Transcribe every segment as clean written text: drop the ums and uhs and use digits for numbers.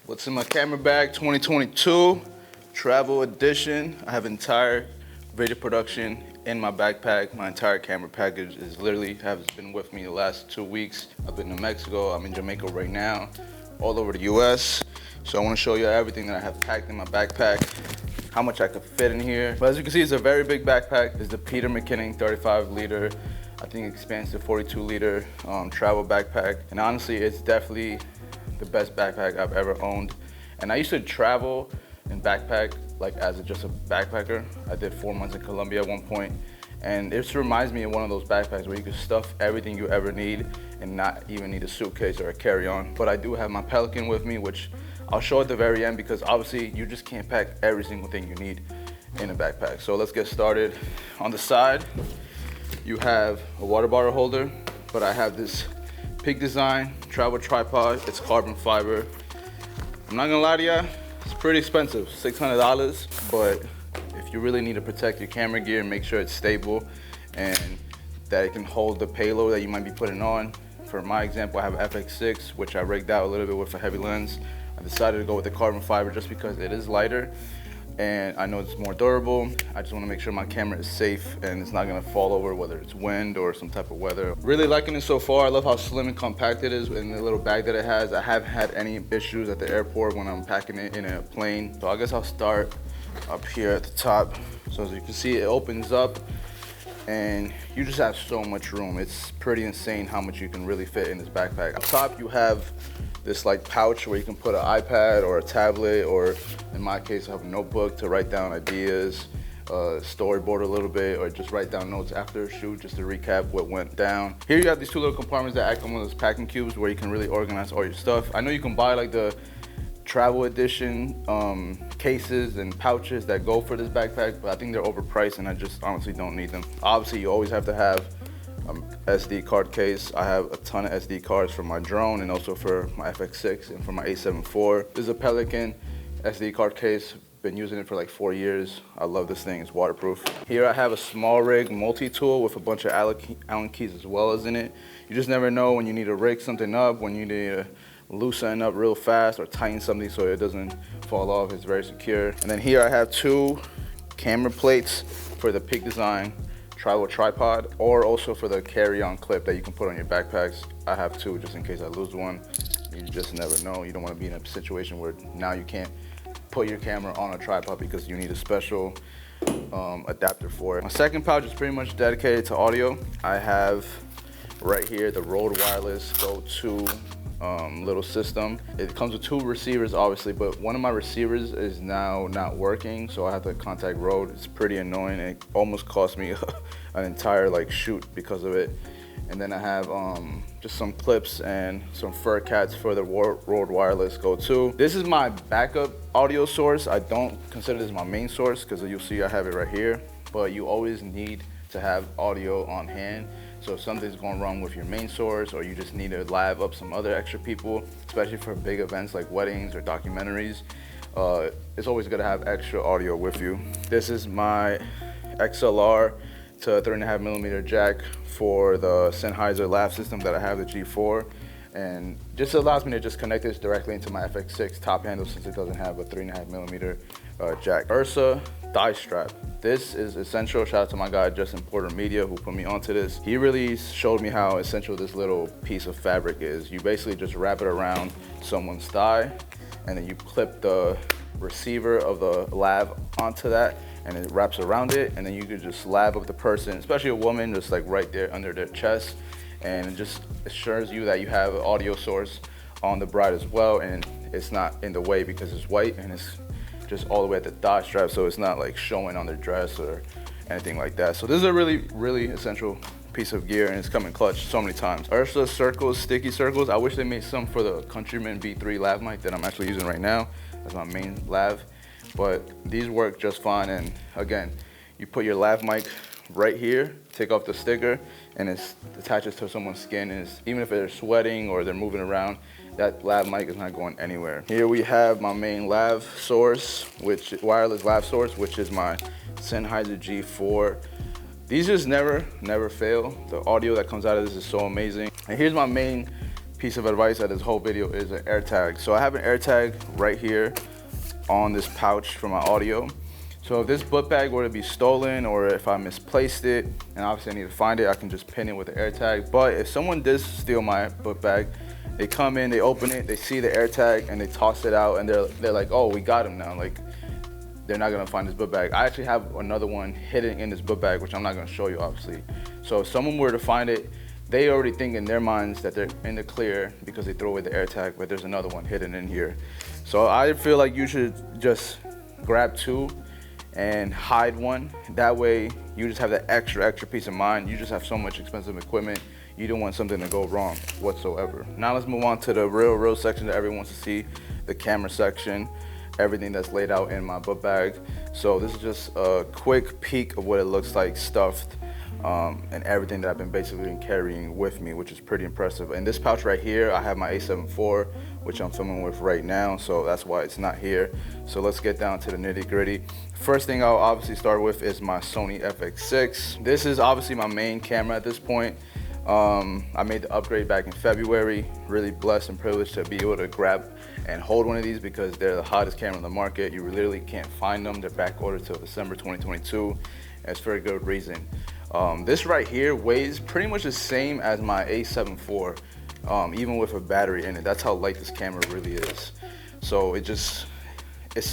What's in my camera bag 2022 travel edition. I have entire video production in my backpack. My entire camera package is literally has been with me the last 2 weeks. I've been to Mexico, I'm in Jamaica right now, all over the US. So I want to show you everything that I have packed in my backpack, how much I could fit in here. But as you can see, it's a very big backpack. It's the Peter Mckinnon 35 liter. I think it expands to 42 liter travel backpack. And honestly, it's definitely the best backpack I've ever owned. And I used to travel and backpack like as just a backpacker. I did 4 months in Colombia at one point. And it just reminds me of one of those backpacks where you can stuff everything you ever need and not even need a suitcase or a carry-on. But I do have my Pelican with me, which I'll show at the very end because obviously you just can't pack every single thing you need in a backpack. So let's get started. On the side, you have a water bottle holder, but I have this Peak Design travel tripod. It's carbon fiber. I'm not gonna lie to you, it's pretty expensive, $600, but if you really need to protect your camera gear and make sure it's stable and that it can hold the payload that you might be putting on. For my example, I have FX6, which I rigged out a little bit with a heavy lens. I decided to go with the carbon fiber just because it is lighter and I know it's more durable. I just want to make sure my camera is safe and it's not going to fall over whether it's wind or some type of weather. Really liking it so far. I love how slim and compact it is in the little bag that it has. I haven't had any issues at the airport when I'm packing it in a plane. So I guess I'll start up here at the top. So as you can see, it opens up and you just have so much room. It's pretty insane how much you can really fit in this backpack. Up top you have this like pouch where you can put an iPad or a tablet, or in my case I have a notebook to write down ideas, storyboard a little bit, or just write down notes after a shoot just to recap what went down. Here you have these two little compartments that act on one of those packing cubes where you can really organize all your stuff. I know you can buy like the travel edition cases and pouches that go for this backpack, but I think they're overpriced and I just honestly don't need them. Obviously you always have to have SD card case. I have a ton of SD cards for my drone and also for my FX6 and for my A7 IV. This is a Pelican SD card case. Been using it for like 4 years. I love this thing, it's waterproof. Here I have a small rig multi-tool with a bunch of Allen keys as well as in it. You just never know when you need to rig something up, when you need to loosen up real fast or tighten something so it doesn't fall off. It's very secure. And then here I have 2 camera plates for the Peak Design travel tripod, or also for the carry-on clip that you can put on your backpacks. I have 2 just in case I lose one. You just never know. You don't want to be in a situation where now you can't put your camera on a tripod because you need a special adapter for it. My second pouch is pretty much dedicated to audio. I have right here the Rode Wireless Go 2 little system. It comes with 2 receivers obviously, but one of my receivers is now not working, so I have to contact Rode. It's pretty annoying. It almost cost me an entire like shoot because of it. And then I have just some clips and some fur cats for the Rode Wireless Go 2. This is my backup audio source. I don't consider this my main source because you'll see I have it right here, but you always need to have audio on hand. So if something's going wrong with your main source, or you just need to live up some other extra people, especially for big events like weddings or documentaries, it's always good to have extra audio with you. This is my XLR to 3.5mm jack for the Sennheiser lav system that I have, the G4. And just allows me to just connect this directly into my FX6 top handle since it doesn't have a 3.5mm jack. Ursa thigh strap. This is essential. Shout out to my guy Justin Porter Media who put me onto this. He really showed me how essential this little piece of fabric is. You basically just wrap it around someone's thigh and then you clip the receiver of the lav onto that and it wraps around it, and then you could just lav up the person, especially a woman, just like right there under their chest, and it just assures you that you have an audio source on the bride as well, and it's not in the way because it's white and it's just all the way at the thigh strap, so it's not like showing on their dress or anything like that. So this is a really essential piece of gear, and it's come in clutch so many times. Ursa circles, sticky circles. I wish they made some for the Countryman V3 lav mic that I'm actually using right now. That's my main lav, but these work just fine. And again, you put your lav mic right here, take off the sticker, and it attaches to someone's skin, and even if they're sweating or they're moving around, that lav mic is not going anywhere. Here we have my main lav source, wireless lav source, which is my Sennheiser G4. These just never fail. The audio that comes out of this is so amazing. And here's my main piece of advice of this whole video is an AirTag. So I have an AirTag right here on this pouch for my audio. So if this book bag were to be stolen, or if I misplaced it, and obviously I need to find it, I can just pin it with the AirTag. But if someone does steal my book bag, they come in, they open it, they see the AirTag, and they toss it out, and they're like, oh, we got him now. Like, they're not gonna find this book bag. I actually have another one hidden in this book bag, which I'm not gonna show you, obviously. So if someone were to find it, they already think in their minds that they're in the clear because they throw away the AirTag, but there's another one hidden in here. So I feel like you should just grab two and hide one. That way you just have that extra peace of mind. You just have so much expensive equipment. You don't want something to go wrong whatsoever. Now let's move on to the real section that everyone wants to see, the camera section, everything that's laid out in my book bag. So this is just a quick peek of what it looks like stuffed, and everything that I've been basically carrying with me, which is pretty impressive. In this pouch right here, I have my A7 IV, which I'm filming with right now, so that's why it's not here. So let's get down to the nitty gritty. First thing I'll obviously start with is my Sony FX6. This is obviously my main camera at this point. I made the upgrade back in February. Really blessed and privileged to be able to grab and hold one of these because they're the hottest camera on the market. You literally can't find them. They're back ordered till December 2022, and it's for a good reason. This right here weighs pretty much the same as my A7 IV, even with a battery in it. That's how light this camera really is. So it's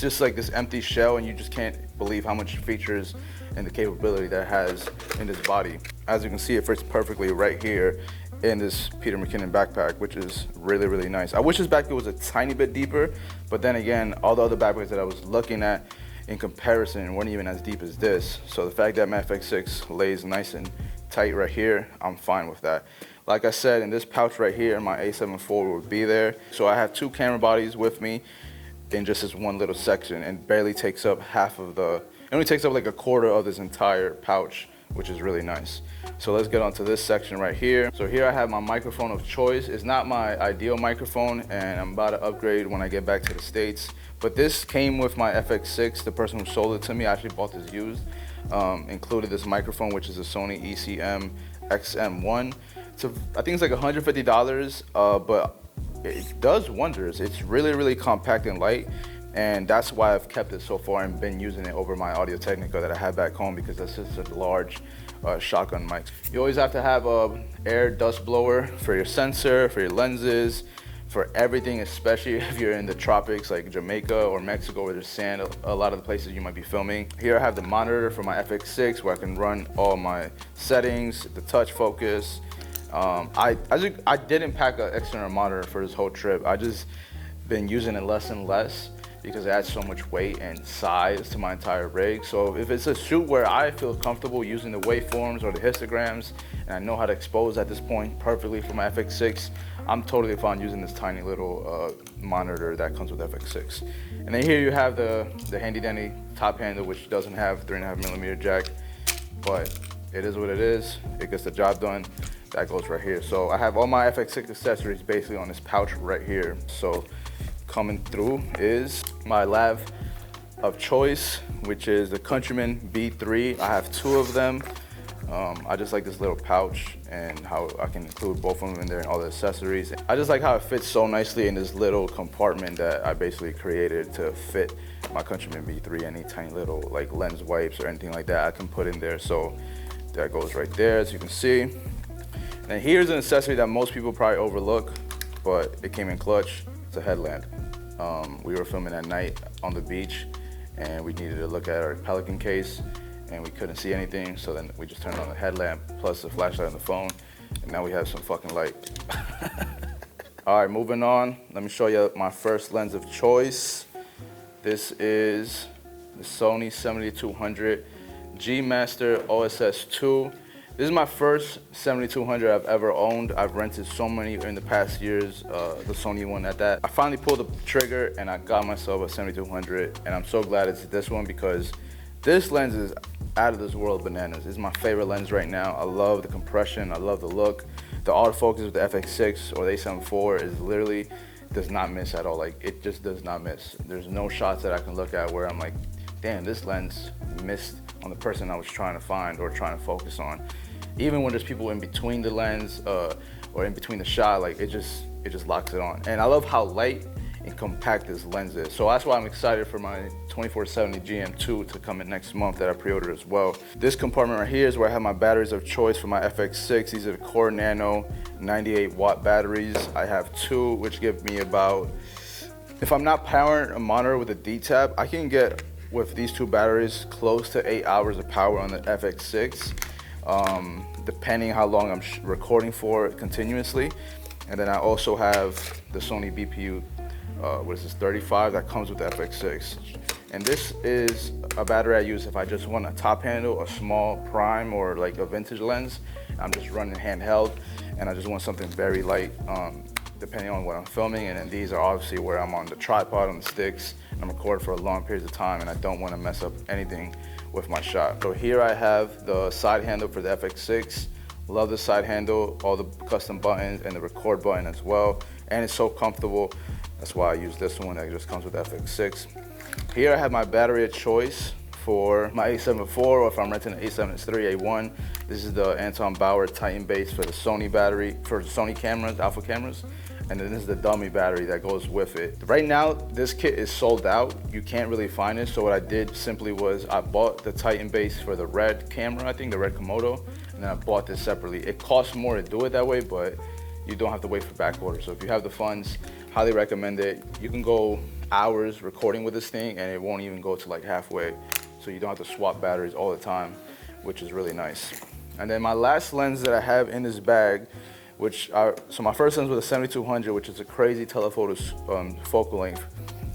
just like this empty shell, and you just can't believe how much features and the capability that it has in this body. As you can see, it fits perfectly right here in this Peter Mckinnon backpack, which is really, really nice. I wish this backpack was a tiny bit deeper, but then again, all the other backpacks that I was looking at in comparison weren't even as deep as this. So the fact that my FX6 lays nice and tight right here, I'm fine with that. Like I said, in this pouch right here, my A7 IV would be there. So I have two camera bodies with me in just this one little section, and barely takes up half of it only takes up like a quarter of this entire pouch, which is really nice. So let's get onto this section right here. So here I have my microphone of choice. It's not my ideal microphone, and I'm about to upgrade when I get back to the States. But this came with my FX6. The person who sold it to me, I actually bought this used, included this microphone, which is a Sony ECM XM1. I think it's like $150, but it does wonders. It's really, really compact and light, and that's why I've kept it so far and been using it over my Audio Technica that I have back home, because that's just a large shotgun mic. You always have to have a air dust blower for your sensor, for your lenses, for everything, especially if you're in the tropics like Jamaica or Mexico where there's sand, a lot of the places you might be filming. Here I have the monitor for my FX6 where I can run all my settings, the touch focus. I didn't pack an external monitor for this whole trip. I just been using it less and less because it adds so much weight and size to my entire rig. So if it's a shoot where I feel comfortable using the waveforms or the histograms, and I know how to expose at this point perfectly for my FX6, I'm totally fine using this tiny little monitor that comes with FX6. And then here you have the handy dandy top handle, which doesn't have 3.5mm jack, but it is what it is. It gets the job done. That goes right here. So I have all my FX6 accessories basically on this pouch right here. So coming through is my lav of choice, which is the Countryman B3. I have two of them. I just like this little pouch and how I can include both of them in there and all the accessories. I just like how it fits so nicely in this little compartment that I basically created to fit my Countryman B3. Any tiny little like lens wipes or anything like that I can put in there. So that goes right there, as you can see. And here's an accessory that most people probably overlook, but it came in clutch. It's a headlamp. We were filming at night on the beach, and we needed to look at our Pelican case, and we couldn't see anything, so then we just turned on the headlamp plus the flashlight on the phone, and now we have some fucking light. All right, moving on. Let me show you my first lens of choice. This is the Sony 7200 G Master OSS II. This is my first 7200 I've ever owned. I've rented so many in the past years, the Sony one at that. I finally pulled the trigger and I got myself a 7200, and I'm so glad it's this one because this lens is out of this world bananas. It's my favorite lens right now. I love the compression, I love the look. The autofocus with the FX6 or the A7 IV is literally does not miss at all. Like, it just does not miss. There's no shots that I can look at where I'm like, damn, this lens missed on the person I was trying to find or trying to focus on. Even when there's people in between the lens or in between the shot, like, it just it just locks it on. And I love how light and compact this lens is. So that's why I'm excited for my 2470 GM2 to come in next month that I pre-ordered as well. This compartment right here is where I have my batteries of choice for my FX6. These are the Core Nano 98 watt batteries. I have two, which give me about, if I'm not powering a monitor with a D-tab, I can get with these two batteries close to 8 hours of power on the FX6, depending how long I'm recording for continuously. And then I also have the Sony BPU, what is this, 35, that comes with the FX6. And this is a battery I use if I just want a top handle, a small prime, or like a vintage lens. I'm just running handheld, and I just want something very light, depending on what I'm filming. And then these are obviously where I'm on the tripod, on the sticks, and I'm recording for a long period of time, and I don't want to mess up anything with my shot. So here I have the side handle for the FX6. Love the side handle, all the custom buttons, and the record button as well. And it's so comfortable. That's why I use this one that just comes with the FX6. Here I have my battery of choice for my A7 IV, or if I'm renting an A7 III A1. This is the Anton Bauer Titan base for the Sony battery, for the Sony cameras, alpha cameras. And then this is the dummy battery that goes with it. Right now, this kit is sold out. You can't really find it. So what I did simply was I bought the Titan base for the red camera, I think the red Komodo, and then I bought this separately. It costs more to do it that way, but you don't have to wait for back order. So if you have the funds, highly recommend it. You can go hours recording with this thing and it won't even go to like halfway. So you don't have to swap batteries all the time, which is really nice. And then my last lens that I have in this bag, so my first lens was a 7200, which is a crazy telephoto focal length.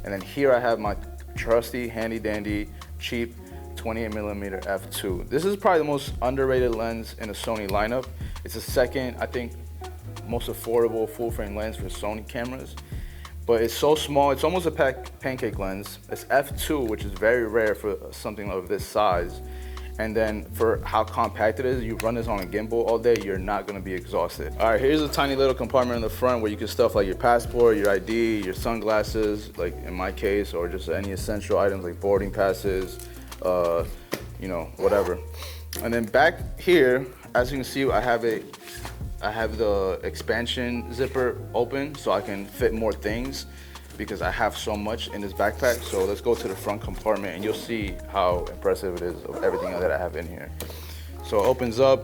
And then here I have my trusty, handy dandy, cheap 28mm f2. This is probably the most underrated lens in the Sony lineup. It's the second, I think, most affordable full frame lens for Sony cameras. But it's so small, it's almost a pancake lens. It's f2, which is very rare for something of this size. And then for how compact it is, you run this on a gimbal all day, you're not gonna be exhausted. All right, here's a tiny little compartment in the front where you can stuff like your passport, your ID, your sunglasses, like in my case, or just any essential items like boarding passes, you know, whatever. And then back here, as you can see, I have the expansion zipper open so I can fit more things, because I have so much in this backpack. So let's go to the front compartment and you'll see how impressive it is of everything that I have in here. So it opens up.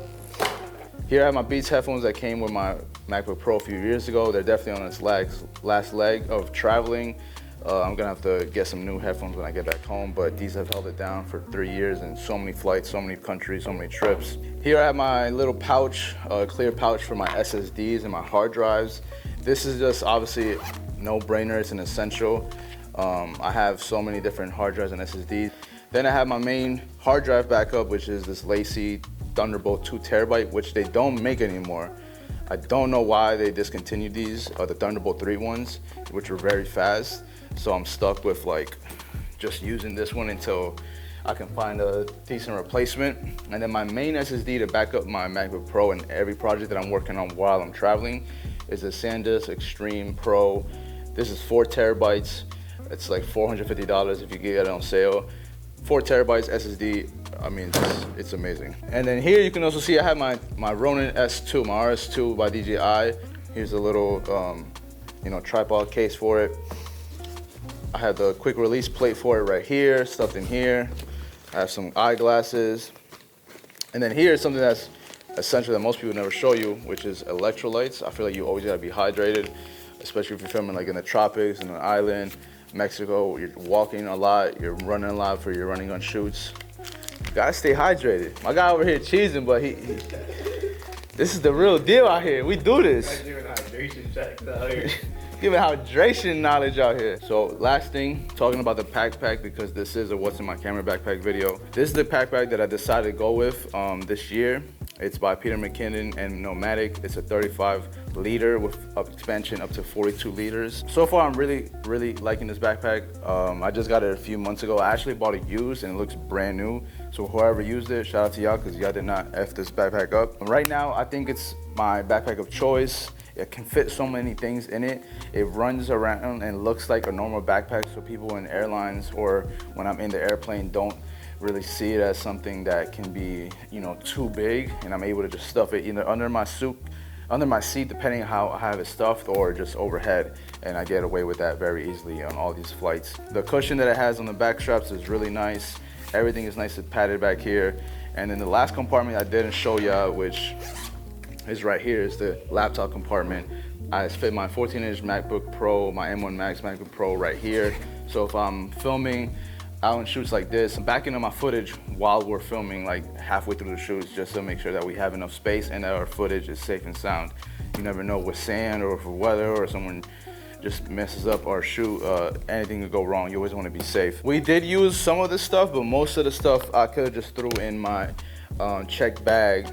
Here I have my Beats headphones that came with my MacBook Pro a few years ago. They're definitely on its last leg of traveling. I'm gonna have to get some new headphones when I get back home, but these have held it down for 3 years and so many flights, so many countries, so many trips. Here I have my little pouch, clear pouch for my SSDs and my hard drives. This is just obviously no-brainer, it's an essential. I have so many different hard drives and SSDs. Then I have my main hard drive backup, which is this Lacy Thunderbolt 2 terabyte, which they don't make anymore. I don't know why they discontinued these, the Thunderbolt 3 ones, which were very fast. So I'm stuck with like just using this one until I can find a decent replacement. And then my main SSD to back up my MacBook Pro and every project that I'm working on while I'm traveling is a Ssds Extreme Pro. This is 4 terabytes. It's like $450 if you get it on sale. 4 terabytes SSD, I mean, it's amazing. And then here you can also see I have my Ronin S2, my RS2 by DJI. Here's a little, you know, tripod case for it. I have the quick release plate for it right here, stuffed in here. I have some eyeglasses. And then here's something that's essential that most people never show you, which is electrolytes. I feel like you always gotta be hydrated, especially if you're filming like in the tropics, in an island, Mexico, you're walking a lot, you're running a lot for your running gun shoots. You gotta stay hydrated. My guy over here cheesing, but this is the real deal out here. We do this. Giving hydration checks out here. Giving hydration knowledge out here. So last thing, talking about the backpack, because this is a what's in my camera backpack video. This is the backpack that I decided to go with this year. It's by Peter Mckinnon and Nomatic. It's a 35 liter with expansion up to 42 liters. So far, I'm really liking this backpack. I just got it a few months ago. I actually bought it used and it looks brand new. So whoever used it, shout out to y'all, because y'all did not F this backpack up. But right now, I think it's my backpack of choice. It can fit so many things in it. It runs around and looks like a normal backpack, so people in airlines or when I'm in the airplane don't really see it as something that can be, you know, too big, and I'm able to just stuff it either under my suit under my seat, depending on how I have it stuffed, or just overhead, and I get away with that very easily on all these flights. The cushion that it has on the back straps is really nice. Everything is nice and padded back here. And then the last compartment I didn't show ya, which is right here, is the laptop compartment. I fit my 14-inch MacBook Pro, my M1 Max MacBook Pro right here. So if I'm filming out in shoots like this, I'm backing up my footage while we're filming, like halfway through the shoots, just to make sure that we have enough space and that our footage is safe and sound. You never know with sand or for weather or someone just messes up our shoot, anything could go wrong. You always want to be safe. We did use some of this stuff, but most of the stuff I could have just threw in my checked bag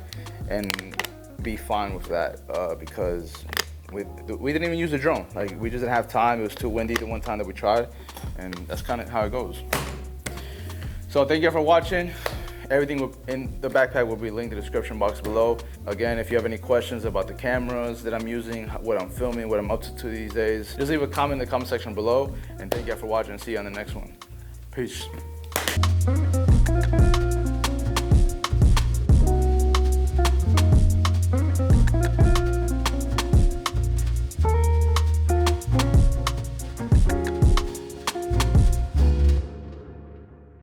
and be fine with that, because we didn't even use the drone. Like, we just didn't have time. It was too windy the one time that we tried, and that's kind of how it goes. So thank you for watching. Everything in the backpack will be linked in the description box below. Again, if you have any questions about the cameras that I'm using, what I'm filming, what I'm up to these days, just leave a comment in the comment section below. And thank you for watching, and see you on the next one. Peace.